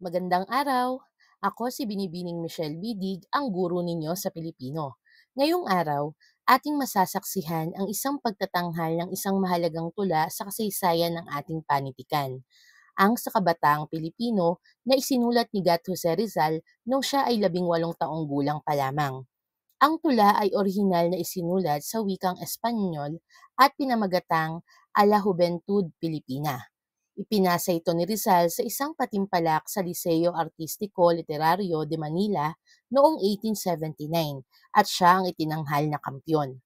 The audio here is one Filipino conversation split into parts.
Magandang araw! Ako si Binibining Michelle Bidig, ang guro ninyo sa Pilipino. Ngayong araw, ating masasaksihan ang isang pagtatanghal ng isang mahalagang tula sa kasaysayan ng ating panitikan, ang sa kabataang Pilipino na isinulat ni Gat Jose Rizal noong siya ay 18 taong gulang pa lamang. Ang tula ay orihinal na isinulat sa wikang Espanyol at pinamagatang A la Juventud Pilipina. Ipinasa ito ni Rizal sa isang patimpalak sa Liceo Artistiko Literario de Manila noong 1879 at siya ang itinanghal na kampyon.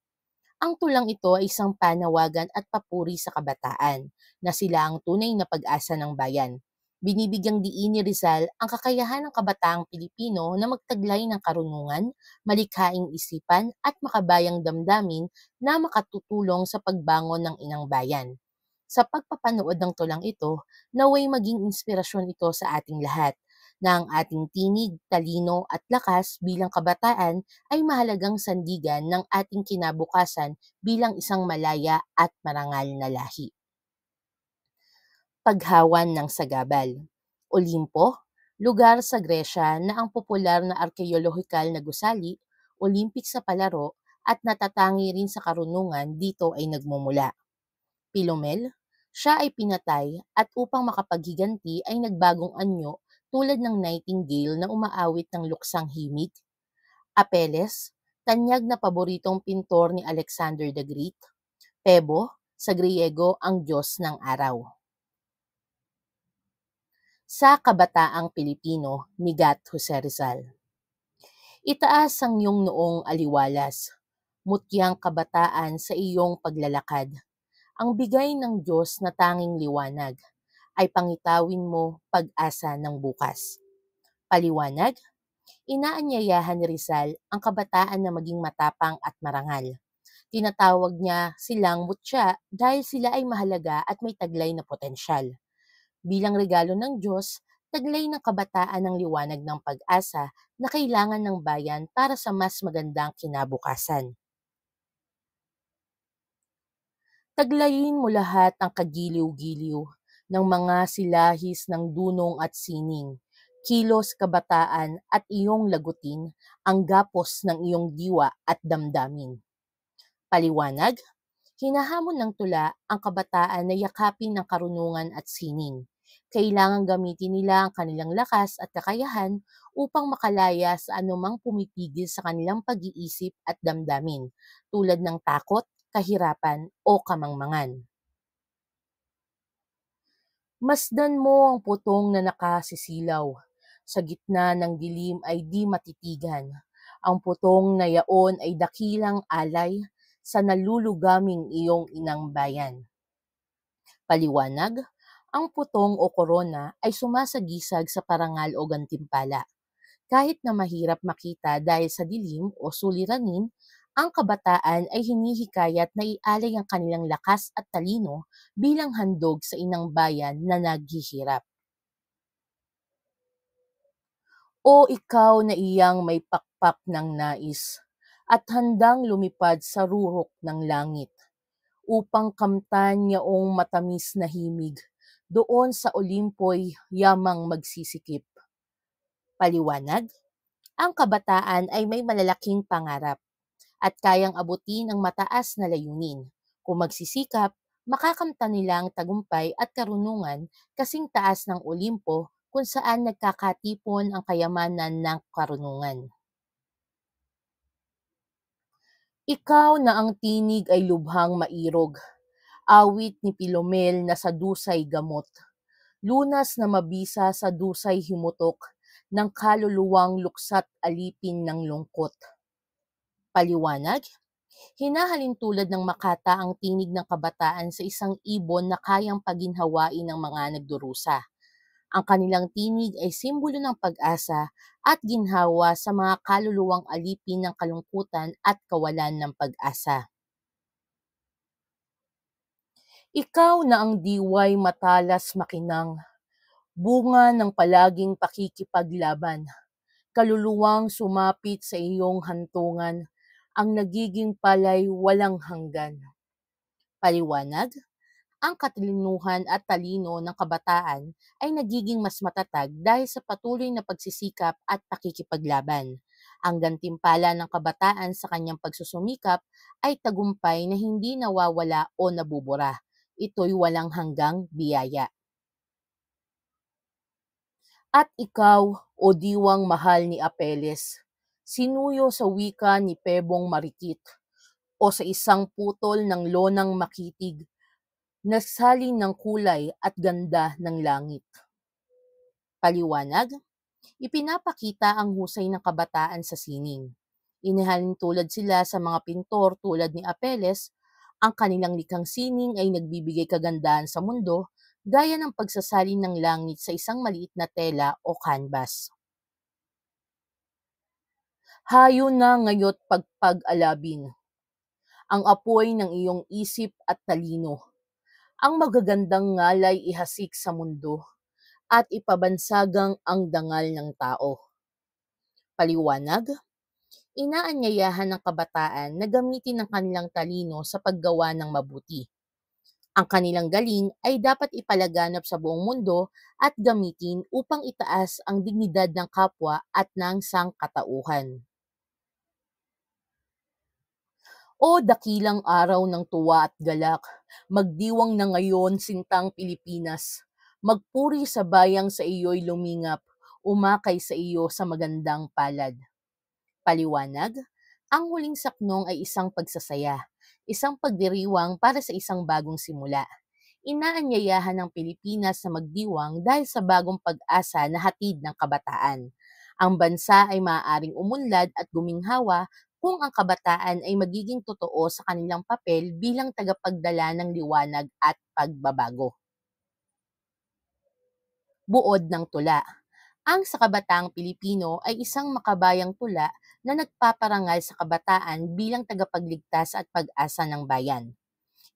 Ang tulang ito ay isang panawagan at papuri sa kabataan na sila ang tunay na pag-asa ng bayan. Binibigyang diin ni Rizal ang kakayahan ng kabataang Pilipino na magtaglay ng karunungan, malikhaing isipan at makabayang damdamin na makatutulong sa pagbangon ng inang bayan. Sa pagpapanood ng tulang ito, naway maging inspirasyon ito sa ating lahat na ang ating tinig, talino at lakas bilang kabataan ay mahalagang sandigan ng ating kinabukasan bilang isang malaya at marangal na lahi. Paghawan ng sagabal. Olimpo, lugar sa Gresya na ang popular na arkeolohikal na gusali, Olympic sa palaro at natatangi rin sa karunungan dito ay nagmumula. Pilomel, siya ay pinatay at upang makapaghiganti ay nagbagong anyo tulad ng nightingale na umaawit ng luksang himig. Apeles, tanyag na paboritong pintor ni Alexander the Great. Pebo, sa Griego ang Diyos ng Araw. Sa Kabataang Pilipino ni Gat Jose Rizal. Itaas ang iyong noong aliwalas, mutyang kabataan sa iyong paglalakad. Ang bigay ng Diyos na tanging liwanag ay pangitawin mo pag-asa ng bukas. Paliwanag, inaanyayahan ni Rizal ang kabataan na maging matapang at marangal. Tinatawag niya silang mutya dahil sila ay mahalaga at may taglay na potensyal. Bilang regalo ng Diyos, taglay ng kabataan ng liwanag ng pag-asa na kailangan ng bayan para sa mas magandang kinabukasan. Taglayin mo lahat ang kagiliw-giliw ng mga silahis ng dunong at sining, kilos kabataan at iyong lagutin ang gapos ng iyong diwa at damdamin. Paliwanag, hinahamon ng tula ang kabataan na yakapin ng karunungan at sining. Kailangang gamitin nila ang kanilang lakas at kakayahan upang makalaya sa anumang pumipigil sa kanilang pag-iisip at damdamin, tulad ng takot, kahirapan o kamangmangan. Masdan mo ang putong na nakasisilaw. Sa gitna ng dilim ay di matitigan. Ang putong na yaon ay dakilang alay sa nalulugaming iyong inang bayan. Paliwanag, ang putong o korona ay sumasagisag sa parangal o gantimpala. Kahit na mahirap makita dahil sa dilim o suliranin, ang kabataan ay hinihikayat na ialay ang kanilang lakas at talino bilang handog sa inang bayan na naghihirap. O ikaw na iyang may pakpak ng nais at handang lumipad sa rurok ng langit upang kamtan yaong matamis na himig doon sa Olimpo'y yamang magsisikip. Paliwanag, ang kabataan ay may malalaking pangarap at kayang abutin ang mataas na layunin. Kung magsisikap, makakamtan nila ang tagumpay at karunungan kasing taas ng Olimpo kung saan nagkakatipon ang kayamanan ng karunungan. Ikaw na ang tinig ay lubhang mairog, awit ni Pilomel na sa dusay gamot, lunas na mabisa sa dusay himutok, ng kaluluwang luksat alipin ng lungkot. Paliwanag, hinahalin tulad ng makata ang tinig ng kabataan sa isang ibon na kayang paginhawain ng mga nagdurusa. Ang kanilang tinig ay simbolo ng pag-asa at ginhawa sa mga kaluluwang alipin ng kalungkutan at kawalan ng pag-asa. Ikaw na ang diway matalas makinang, bunga ng palaging pakikipaglaban, kaluluwang sumapit sa iyong hantungan, ang nagiging palay walang hanggan. Paliwanag, Ang katalinuhan at talino ng kabataan ay nagiging mas matatag dahil sa patuloy na pagsisikap at pakikipaglaban. Ang gantimpala ng kabataan sa kanyang pagsusumikap ay tagumpay na hindi nawawala o nabubura. Ito'y walang hanggang biyaya. At ikaw, o diwang mahal ni Apeles, sinuyo sa wika ni Pebong Marikit o sa isang putol ng lonang makitig, nagsalin ng kulay at ganda ng langit. Paliwanag, ipinapakita ang husay ng kabataan sa sining. Inihalin tulad sila sa mga pintor tulad ni Apeles, ang kanilang likhang sining ay nagbibigay kagandahan sa mundo gaya ng pagsasalin ng langit sa isang maliit na tela o canvas. Hayo na ngayo't pagpag-alabin, ang apoy ng iyong isip at talino, ang magagandang ngalay ihasik sa mundo, at ipabansagang ang dangal ng tao. Paliwanag, inaanyayahan ng kabataan na gamitin ang kanilang talino sa paggawa ng mabuti. Ang kanilang galing ay dapat ipalaganap sa buong mundo at gamitin upang itaas ang dignidad ng kapwa at ng sangkatauhan. O dakilang araw ng tuwa at galak, magdiwang na ngayon sintang Pilipinas. Magpuri sa bayang sa iyo'y lumingap, umakay sa iyo sa magandang palad. Paliwanag, ang huling saknong ay isang pagsasaya, isang pagdiriwang para sa isang bagong simula. Inaanyayahan ng Pilipinas na magdiwang dahil sa bagong pag-asa na hatid ng kabataan. Ang bansa ay maaaring umunlad at guminhawa kung ang kabataan ay magiging totoo sa kanilang papel bilang tagapagdala ng liwanag at pagbabago. Buod ng tula. Ang sa kabataang Pilipino ay isang makabayang tula na nagpaparangal sa kabataan bilang tagapagligtas at pag-asa ng bayan.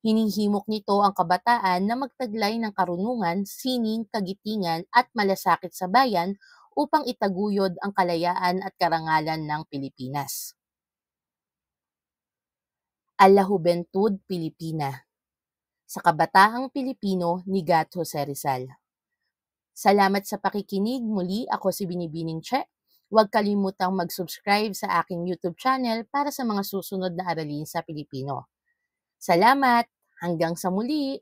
Hinihimok nito ang kabataan na magtaglay ng karunungan, sining, kagitingan at malasakit sa bayan upang itaguyod ang kalayaan at karangalan ng Pilipinas. A la Juventud Pilipina. Sa kabataang Pilipino ni Gat Jose Rizal. Salamat sa pakikinig. Muli, ako si Binibining Che. Huwag kalimutang mag-subscribe sa aking YouTube channel para sa mga susunod na aralin sa Pilipino. Salamat! Hanggang sa muli!